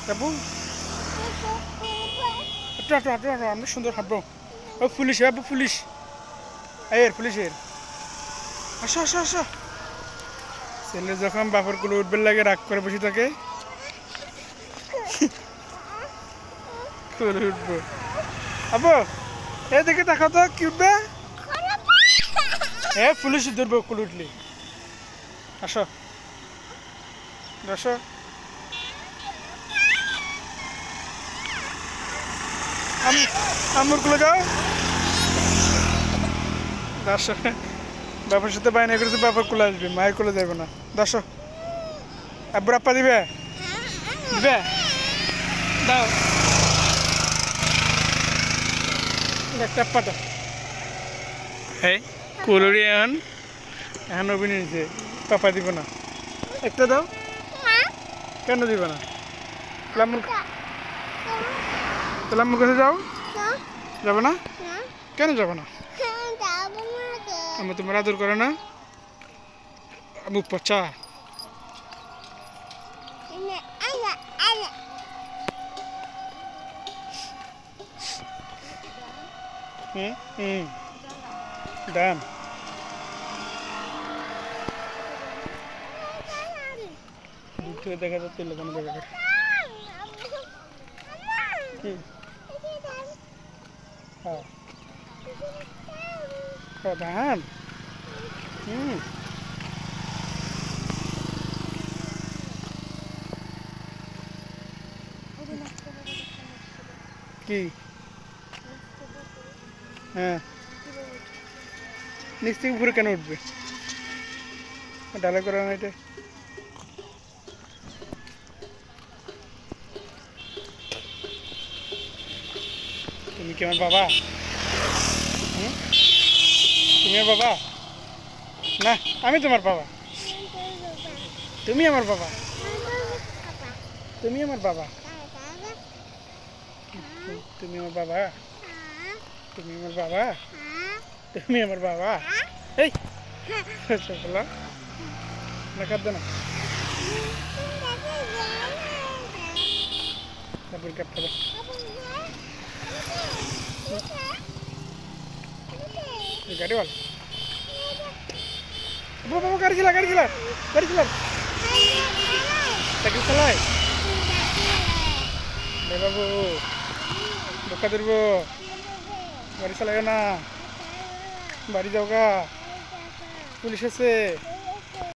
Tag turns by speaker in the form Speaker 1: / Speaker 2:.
Speaker 1: যাবো আমরা সুন্দর হাঁটবো। ও পুলিশ বাবু, পুলিশ এর পুলিশের। আসো আসো আসো। ছেলে যখন বাপর কুলে উঠবে লাগে রাগ করে বসে থাকে। কুলে উঠবো আবো, এদিকে দেখো তো কি উঠবে। হ্যাঁ পুলিশ ধরবো কুলে উঠলে। আসো আসো। আমার কুলে যাও। আসো, বাবার সাথে বাইনা করেছে, বাবার কুলে আসবে, মায়ের কুলে যাবে না। আসো, আব্বুর আপ্পা দিবে, দিবে দাও একটা আপ্পাটা। হ্যাঁ কুলুরি এখন এখন অভিনয় নিয়েছে, পাপা দিব না, একটা দাও। কেন দিবে না? তাহলে আম্মুর কাছে যাও। যাবে না? কেন যাবে না? আমি তোমার আদর করে না? আম্মু পচা। দাম দেখা যাচ্ছে লোকানো জায়গা কি? দাম কি? হ্যাঁ নিচ থেকে উপরে কেন উঠবে? ডালা করা না এটা? তুমি কি আমার বাবা? তুমি আমার বাবা না? আমি তোমার বাবা? তুমি আমার বাবা? তুমি আমার বাবা? তুমি আমার বাবা? তুমি আমার বাবা? তুমি আমার বাবা? এই বলা না, কাঁদবে না। তারপর কাঁদতে হবে। গাড়িওয়ালা বাবা, গাড়ি চালা, গাড়ি চালা, গাড়ি চালা, সাইকেল চালায় বাবু, বোকা ধরব, গাড়ি চালায় না, বাড়ি যাও গা, পুলিশ আছে।